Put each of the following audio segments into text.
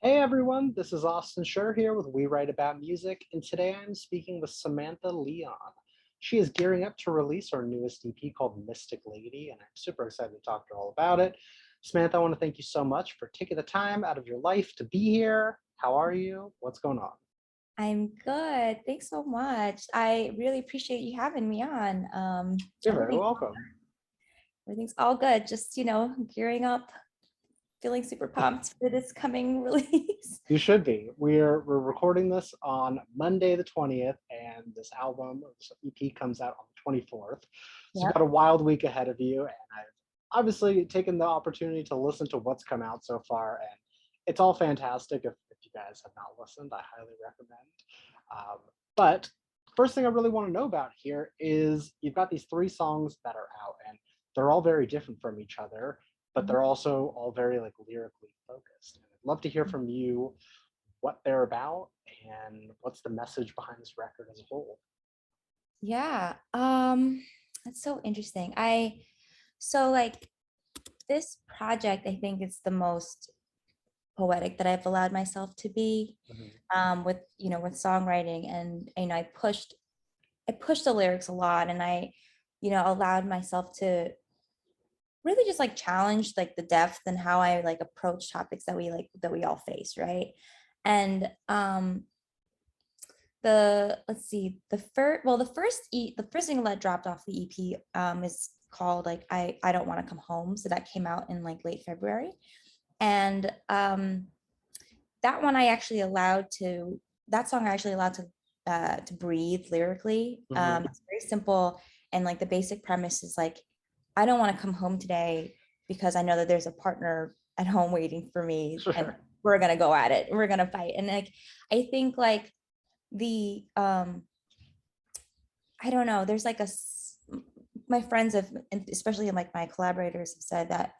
Hey everyone, this is Austin Schur here with We Write About Music, and today I'm speaking with Samantha Leon. She is gearing up to release her newest EP called Mystic Lady, and I'm super excited to talk to her all about it. Samantha, I want to thank you so much for taking the time out of your life to be here. How are you? What's going on? I'm good. Thanks so much. I really appreciate you having me on. You're very welcome. Everything's all good. Just, gearing up, feeling super pumped for this coming release. You should be. We're recording this on Monday the 20th, and this album, this EP, comes out on the 24th. So you've got Yep. a wild week ahead of you, and I've obviously taken the opportunity to listen to what's come out so far, and it's all fantastic. If you guys have not listened, I highly recommend. But first thing I really want to know about here is you've got these three songs that are out, and they're all very different from each other, but they're also all very like lyrically focused. And I'd love to hear from you what they're about and what's the message behind this record as a whole. Yeah. That's so interesting. So like this project, I think it's the most poetic that I've allowed myself to be Mhm. with songwriting and I pushed the lyrics a lot and I allowed myself to really just like challenge like the depth and how I like approach topics that we all face, right? And the let's see, the first single that dropped off the EP is called like I don't want to come home. So that came out in like late February. And that one I actually allowed to that song I actually allowed to breathe lyrically. Mhm. It's very simple, and like the basic premise is like I don't want to come home today because I know that there's a partner at home waiting for me, and Sure. we're gonna go at it. We're gonna fight. And like I think like the I don't know. There's like my friends have, and especially like my collaborators have said that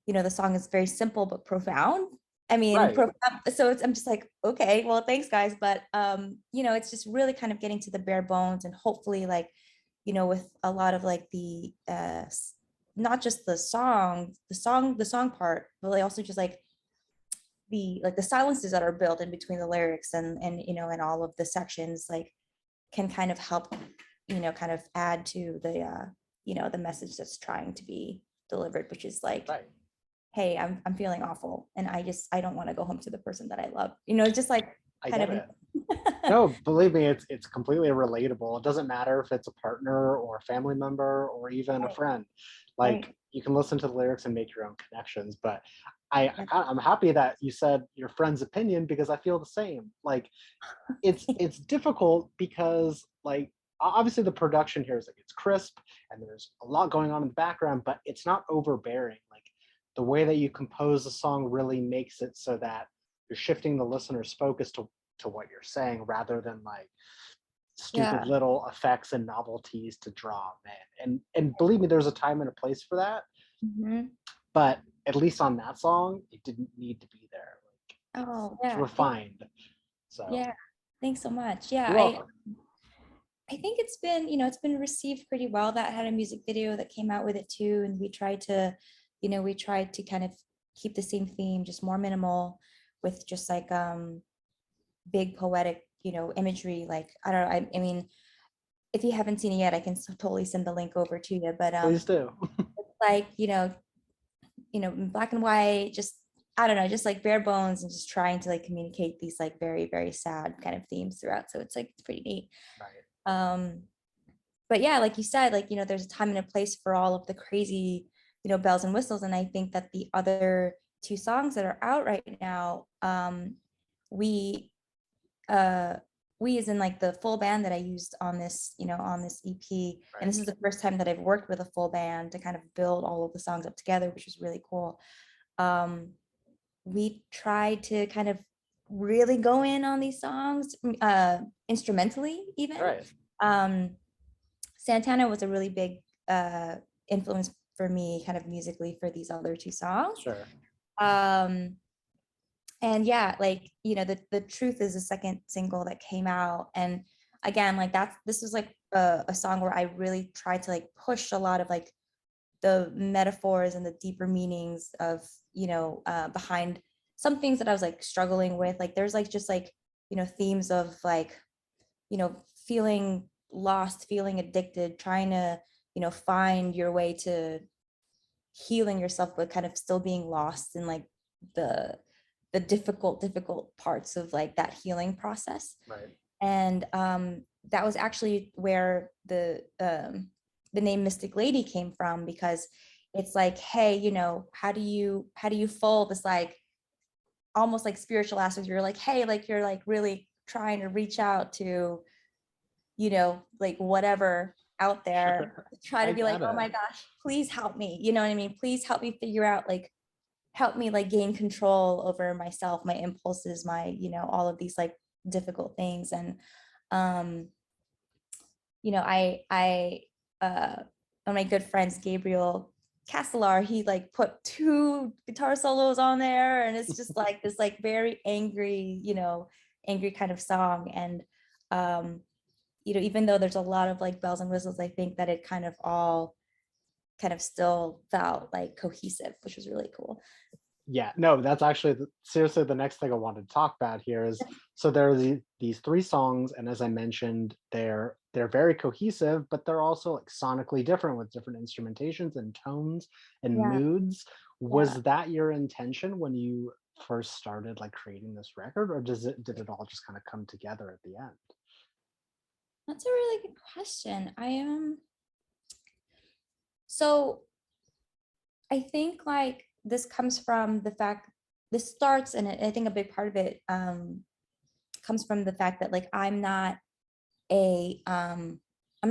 the song is very simple but profound. I mean, Right. profound. So I'm just like, okay, well, thanks, guys. But it's just really kind of getting to the bare bones, and hopefully, like, with a lot of like not just the song part, but like also just like the silences that are built in between the lyrics and all of the sections, like can kind of help, kind of add to the message that's trying to be delivered, which is like, Right. hey, I'm feeling awful and I don't want to go home to the person that I love. Just like I kind get of it. No, believe me, it's completely relatable. It doesn't matter if it's a partner or a family member or even a right, friend. right. Like you can listen to the lyrics and make your own connections. But Yeah. I'm happy that you said your friend's opinion because I feel the same. Like it's difficult because like obviously the production here is like it's crisp and there's a lot going on in the background, but it's not overbearing. Like the way that you compose a song really makes it so that you're shifting the listener's focus to what you're saying rather than like stupid Yeah. little effects and novelties to draw them in. And believe me, there's a time and a place for that, Mhm. but at least on that song, it didn't need to be there. Like Oh, it's yeah. refined. So Yeah. Thanks so much. Yeah. you're I welcome. I think it's been received pretty well. That had a music video that came out with it too, and we tried to kind of keep the same theme, just more minimal, with just like big poetic, imagery. Like I don't know. I mean, if you haven't seen it yet, I can totally send the link over to you. But Please do. like in black and white, just I don't know, just like bare bones, and just trying to like communicate these like very, very sad kind of themes throughout. So it's like it's pretty neat. Right. Um, but yeah, like you said, like there's a time and a place for all of the crazy, bells and whistles. And I think that the other two songs that are out right now, we uh we as in like the full band that I used on this EP. And Right. this is the first time that I've worked with a full band to kind of build all of the songs up together, which was really cool. Um, we tried to kind of really go in on these songs, instrumentally even. Right. Um, Santana was a really big influence for me, kind of musically, for these other two songs. Sure. Um, and yeah, like the truth is the second single that came out, and again, like this was like a song where I really tried to like push a lot of like the metaphors and the deeper meanings of behind some things that I was like struggling with. Like there's like just like, themes of like, feeling lost, feeling addicted, trying to, find your way to healing yourself, but kind of still being lost in like the difficult parts of like that healing process. Right. And that was actually where the name Mystic Lady came from, because it's like, hey, how do you fold this like almost like spiritual aspect? You're like, hey, like you're like really trying to reach out to, like whatever out there, Sure. try I to be like, get oh it. my gosh, please help me. You know what I mean? Please help me figure out, like, help me like gain control over myself, my impulses, my, all of these like difficult things. And um, I one of my good friends, Gabriel Castellar, he like put two guitar solos on there, and it's just like this like very angry, angry kind of song. And even though there's a lot of like bells and whistles, I think that it kind of all kind of still felt like cohesive, which was really cool. Yeah, no, that's actually seriously the next thing I wanted to talk about here is, so there are these three songs, and as I mentioned, they're very cohesive, but they're also like sonically different with different instrumentations and tones and Yeah, moods. yeah. Was that your intention when you first started like creating this record, or did it all just kind of come together at the end? That's a really good question. I am so I think like this comes from the fact, this starts, and I think a big part of it comes from the fact that like a I'm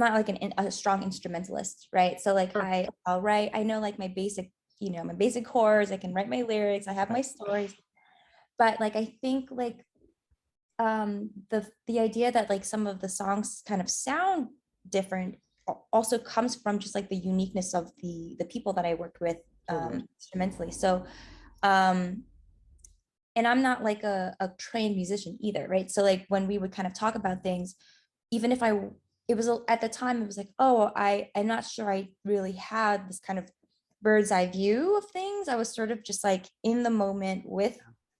not like a strong instrumentalist, right? So like Sure. I'll write, I know like my basic, my basic chords, I can write my lyrics, I have my Right. stories, but like I think like the idea that like some of the songs kind of sound different also comes from just like the uniqueness of the people that I worked with Totally. instrumentally. So um and I'm not like a trained musician either, right? So like when we would kind of talk about things, even if it was at the time it was like, oh, I'm not sure I really had this kind of bird's eye view of things. I was sort of just like in the moment with,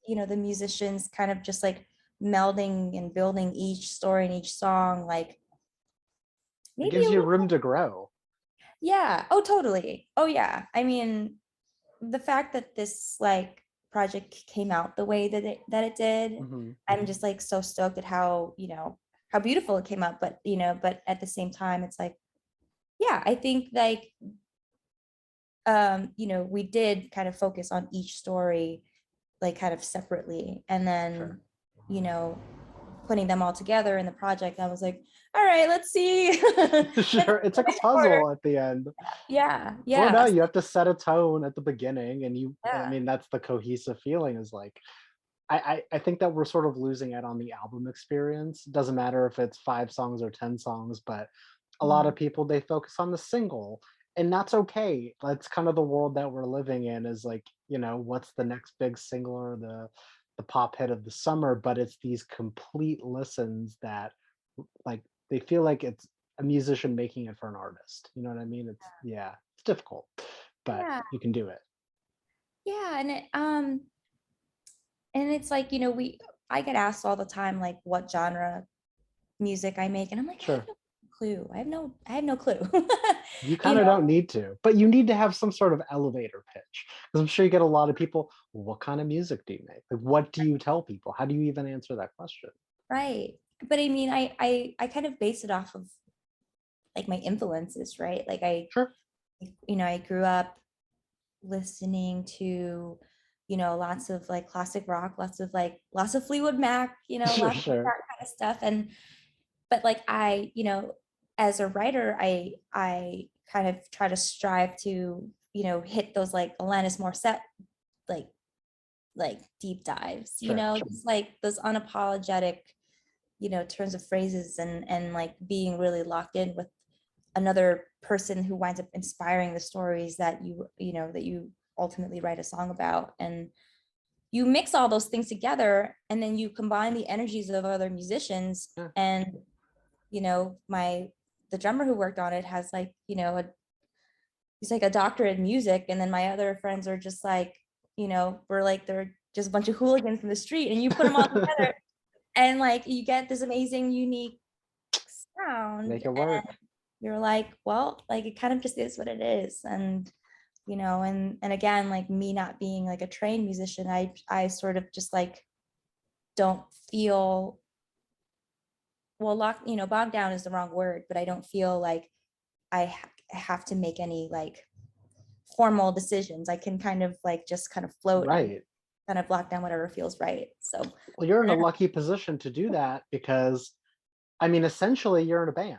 the musicians, kind of just like melding and building each story and each song, like It maybe gives a you little. room to grow. Yeah, oh totally, oh yeah. I mean, the fact that this like project came out the way that it did, Hmm. I'm just like so stoked at how, how beautiful it came out. But but at the same time, it's like, yeah, I think like we did kind of focus on each story like kind of separately, and Sure. then, you know, putting them all together in the project, I was like, all right, let's see. Let's Sure. It's like a finish order. puzzle at the end. Yeah, Well, yeah, no, you have to set a tone at the beginning, and I yeah. mean, that's the cohesive feeling is like, I think that we're sort of losing out on the album experience. It doesn't matter if it's 5 songs or 10 songs, but a lot of Mhm. people, they focus on the single, and that's okay. That's kind of the world that we're living in is like, what's the next big single or the pop hit of the summer, but it's these complete listens that like they feel like it's a musician making it for an artist. You know what I mean? Yeah, it's difficult, but Yeah, you can do it. yeah, and it's like, I get asked all the time like what genre music I make, and I'm like, I have Sure. no clue. I have no clue. You You kind of know, don't need to, but you need to have some sort of elevator pitch. Because I'm sure you get a lot of people, "Well, what kind of music do you make? Like, what do you tell people? How do you even answer that question?" right. But I mean, I kind of base it off of like my influences, right? Like Sure. I grew up listening to, lots of like classic rock, lots of Fleetwood Mac, Sure, lots of sure. that kind of stuff. And but like as a writer, I kind of try to strive to, hit those like Alanis Morissette like deep dives, Sure. just like those unapologetic, turns of phrases, and like being really locked in with another person who winds up inspiring the stories that you ultimately write a song about. And you mix all those things together, and then you combine the energies of other musicians. Yeah, And the drummer who worked on it has like, he's like a doctorate in music, and then my other friends are just like, we're like, they're just a bunch of hooligans from the street, and you put them all together and like you get this amazing, unique sound. Make it And work. you're like, well, like it kind of just is what it is. And and again, like me not being like a trained musician, I sort of just like don't feel, well, bogged down is the wrong word, but I don't feel like I have to make any like formal decisions. I can kind of like just kind of float and Right. kind of lock down whatever feels right. So Well, you're I in a don't know. lucky position to do that because, I mean, essentially you're in a band,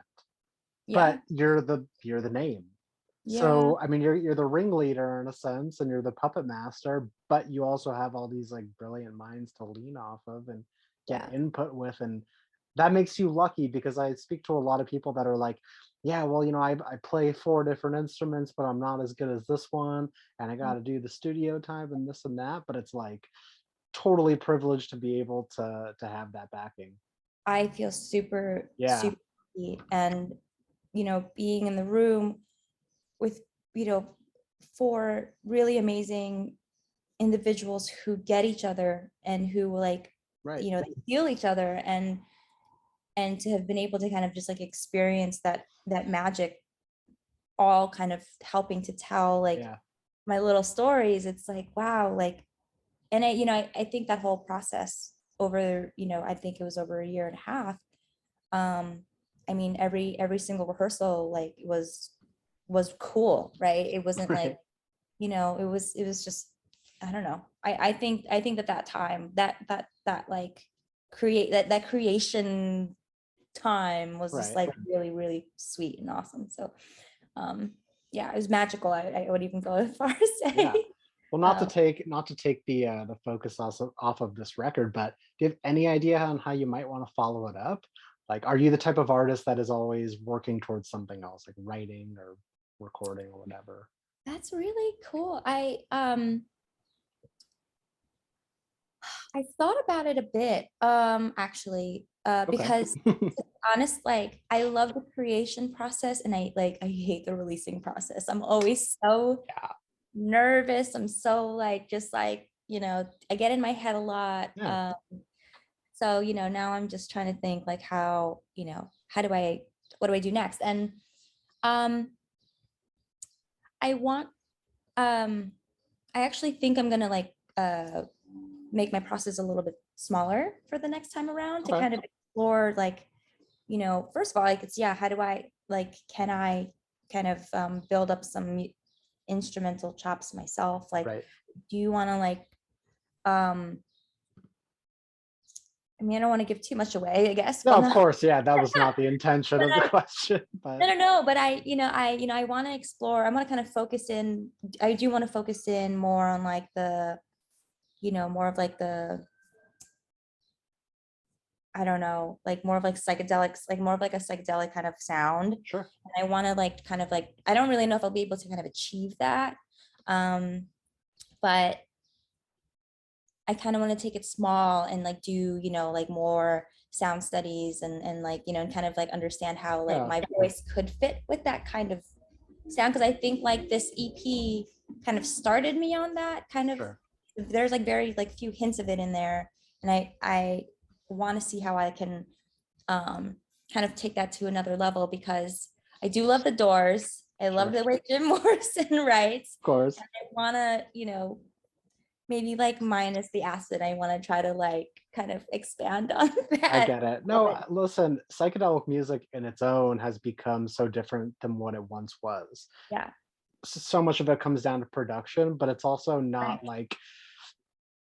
Yeah, but you're the name. yeah, So, I mean, you're the ringleader in a sense, and you're the puppet master, but you also have all these like brilliant minds to lean off of and get yeah. input with, and that makes you lucky because I speak to a lot of people that are like, yeah, well, I play four different instruments, but I'm not as good as this one, and I got to do the studio time and this and that, but it's like totally privileged to be able to have that backing. I feel super, Yeah, super lucky. And, being in the room with, you know, four really amazing individuals who get each other and who like, right. they feel each other, and to have been able to kind of just like experience that magic, all kind of helping to tell like Yeah, my little stories. It's like, wow, like, and I think that whole process over, I think it was over a year and a half. um I mean, every single rehearsal like was cool, right? It wasn't like, right, it was just, I don't know. I think that time, that like that creation time was just right. like really, really sweet and awesome. So um yeah, it was magical. I would even go as far as say. Yeah. Well, um not to take the focus also off of this record, but do you have any idea on how you might want to follow it up? Like, are you the type of artist that is always working towards something else, like writing or recording or whatever? that's really cool. I thought about it a bit, actually, Okay. because to be honest, like I love the creation process, and I hate the releasing process. I'm always so Yeah. nervous. I'm so like just like, I get in my head a lot. Yeah. So, now I'm just trying to think like how, how do I what do I do next? And um I want I actually think I'm gonna like make my process a little bit smaller for the next time around, to Okay. kind of explore like, first of all, like it's, yeah, how do I like, can I kind of build up some instrumental chops myself? Like, Right. do you want to like, um I mean, I don't want to give too much away, I guess. No, Well, of no, course. Yeah, that was not the intention but of the question, but no, no, no, but I want to explore. I want to kind of focus in. I do want to focus in more on like the, more of like the, I don't know, like more of like psychedelics, like more of like a psychedelic kind of sound. sure. And I want to like kind of like, I don't really know if I'll be able to kind of achieve that. Um, but I kind of want to take it small and like do, like more sound studies, and like, and kind of like understand how like Yeah, my voice could fit with that kind of sound. Cause I think like this EP kind of started me on that kind of, sure. there's like very like few hints of it in there. And I want to see how I can kind of take that to another level, because I do love the Doors. I love Sure. the way Jim Morrison writes. Of course. I want to, maybe like minus the acid, I want to try to like kind of expand on I that get it. a little No, bit. listen, psychedelic music in its own has become so different than what it once was. Yeah. So much of it comes down to production, but it's also Right. not like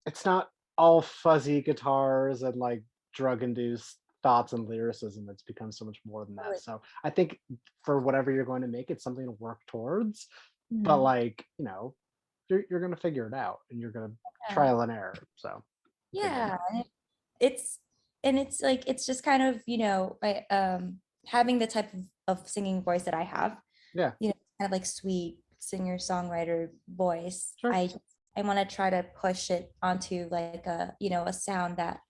it's not all fuzzy guitars and like drug induced thoughts and lyricism. It's become so much more than that. Totally. So I think for whatever you're going to make, it's something to work towards. But Mhm. like, you're gonna figure it out and you're gonna Yeah. trial and error. So I get Yeah. it. It's, and it's like, it's just kind of, having the type of singing voice that I have, Yeah, kind of like sweet singer songwriter voice. sure. I want to try to push it onto like a, a sound that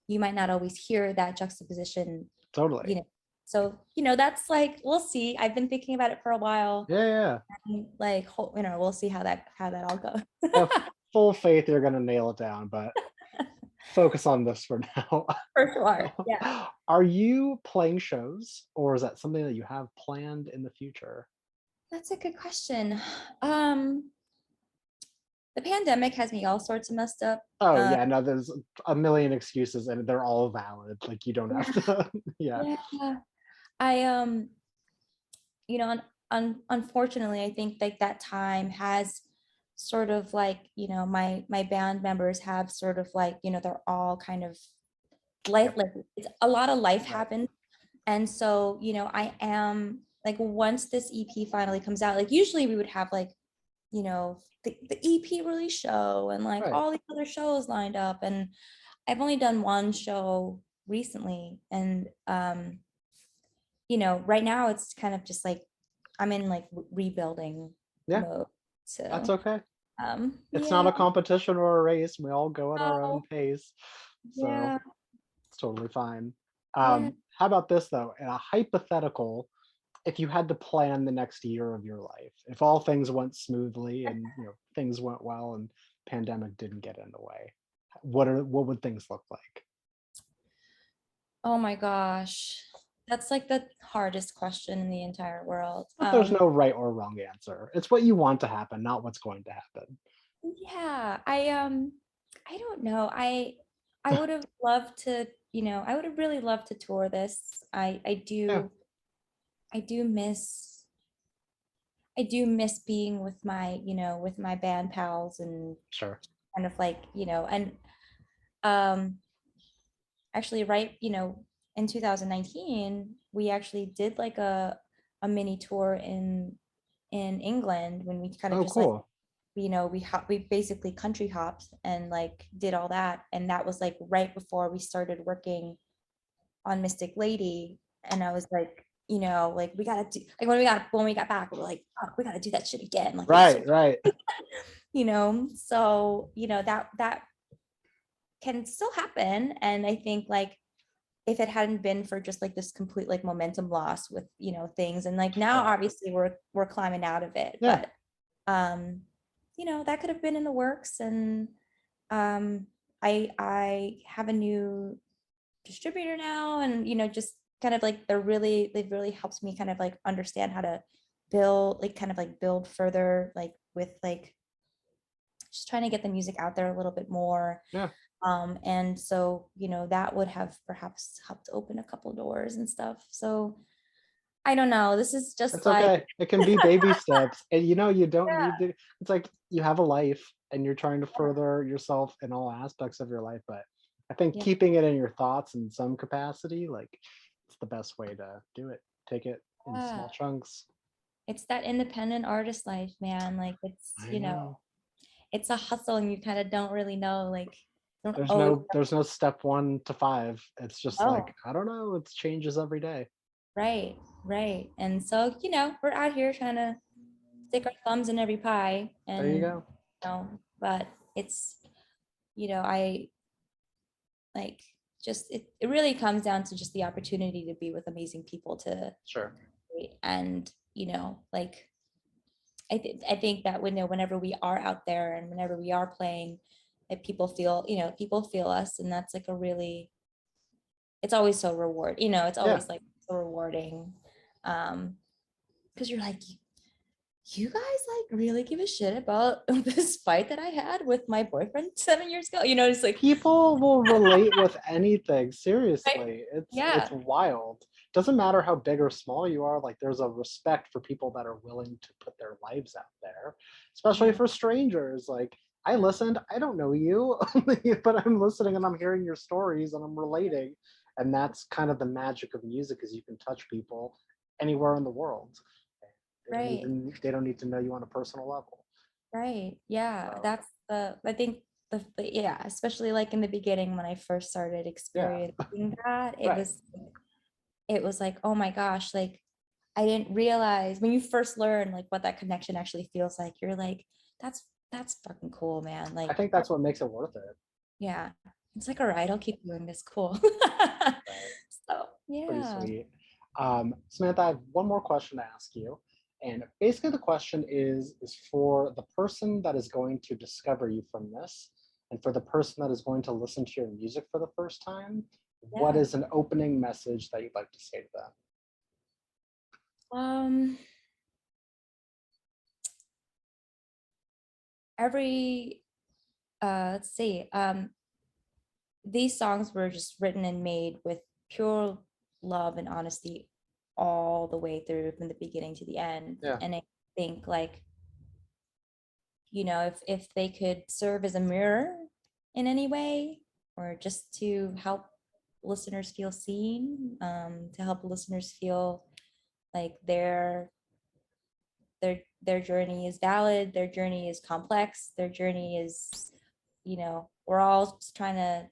you might not always hear that juxtaposition, you Totally. know. So, that's like, we'll see. I've been thinking about it for a while. Yeah, yeah. And like, we'll see how that all goes. Yeah, full faith you're gonna nail it down, but focus on this for now. For sure. So, Yeah. are you playing shows, or is that something that you have planned in the future? That's a good question. Um, the pandemic has me all sorts of messed up. Oh Uh, yeah, no, there's a million excuses and they're all valid. Like you don't have yeah, to. Yeah, yeah. I you know, unfortunately, I think like that time has sort of like, my band members have sort of like, they're all kind of life, yep, like it's a lot of life right, happened. And so, I am like, once this EP finally comes out, like usually we would have like, the EP release show and like right. all these other shows lined up. And I've only done one show recently. And right now it's kind of just like I'm in like rebuilding Yeah, mode. that's So okay. It's not yeah, a competition or a race. We all go at our own oh, pace, so yeah, it's totally fine. yeah. How about this though? In a hypothetical, if you had to plan the next year of your life, if all things went smoothly and things went well and pandemic didn't get in the way, what would things look like? Oh my gosh. That's like the hardest question in the entire world. But there's no right or wrong answer. It's what you want to happen, not what's going to happen. Yeah, I don't know. I would have loved to, I would have really loved to tour this. Yeah, I do miss I do miss being with with my band pals and sure. kind of like, and um actually right, in 2019, we actually did like a mini tour in England when we kind of Oh, just like, cool. we basically country hopped and like did all that. And that was like right before we started working on Mystic Lady. And I was like, like we gotta do like when we got back, we were like, oh, we gotta do that shit again. Like it's so, Right, right. so that can still happen. And I think like if it hadn't been for just like this complete like momentum loss with things, and like now Sure. obviously we're climbing out of it, Yeah, but um that could have been in the works. And um I have a new distributor now, and just kind of like they've really helped me kind of like understand how to build, like kind of like build further, like with like just trying to get the music out there a little bit more. yeah. And so that would have perhaps helped open a couple doors and stuff. So I don't know, this is just It's like okay. It can be baby steps. And you don't yeah, need to, it's like you have a life and you're trying to further yourself in all aspects of your life. But I think yeah, keeping it in your thoughts in some capacity, like it's the best way to do it. Take it in yeah. small chunks. It's that independent artist life, man. Like it's, I know. it's a hustle, and you kind of don't really know, like don't There's always no step 1 to 5. It's just like, know. I don't know, it changes every day. Right, right. And so, we're out here trying to stick our thumbs in every pie. There you And go. but it's, I like just it really comes down to just the opportunity to be with amazing people to Sure. and like I think that whenever we are out there and whenever we are playing, that people feel us, and that's like a really, it's always so it's Yeah. always like so rewarding. Because you're like, you guys like really give a shit about this fight that I had with my boyfriend 7 years ago. It's like, People will relate with anything, right? seriously. It's Yeah. wild. Doesn't matter how big or small you are, like there's a respect for people that are willing to put their lives out there, especially Yeah. for strangers. Like I listened, I don't know you, but I'm listening and I'm hearing your stories and I'm relating. And that's kind of the magic of music is you can touch people anywhere in the world. Right. They don't need to know you on a personal level. Right. Yeah. So That's I think yeah, especially like in the beginning when I first started yeah, experiencing that, right. it was like, oh my gosh, like I didn't realize when you first learn like what that connection actually feels like, you're like, that's fucking cool, man. I Like, think that's what makes it worth it. yeah. It's like, all right, I'll keep doing this. Cool. Right. So Pretty yeah. sweet. Samantha, I have one more question to ask you. And basically the question is for the person that is going to discover you from this, and for the person that is going to listen to your music for the first time, what Yeah. is an opening message that you'd like to say to them? Um, every let's see. These songs were just written and made with pure love and honesty all the way through from the beginning to the end. Yeah, And I think like, if they could serve as a mirror in any way, or just to help listeners feel seen, to help listeners feel like their journey is valid, their journey is complex, their journey is, we're all just trying to,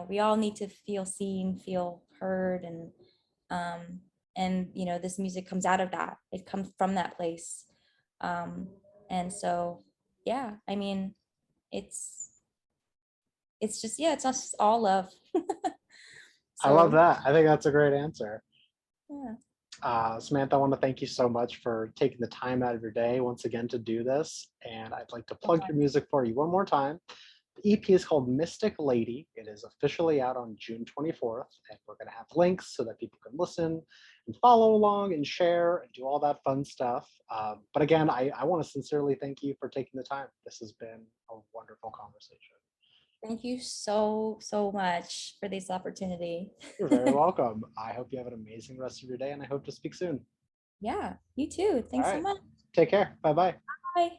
we all need to feel seen, feel heard, um this music comes out of that. It comes from that place. um and so yeah, I mean, it's it's just, yeah, it's us all love. I love So that. I think that's a great answer. yeah. Samantha, I want to thank you so much for taking the time out of your day once again to do this. And I'd like to So plug your fun. music for you one more time. The EP is called Mystic Lady. It is officially out on June 24th, and we're going to have links so that people can listen and follow along and share and do all that fun stuff. But again, I want to sincerely thank you for taking the time. This has been a wonderful conversation. Thank you so much for this opportunity. You're very welcome. I hope you have an amazing rest of your day, and I hope to speak soon. Yeah, you too. All Thanks so right. much. Take care. Bye bye. Bye.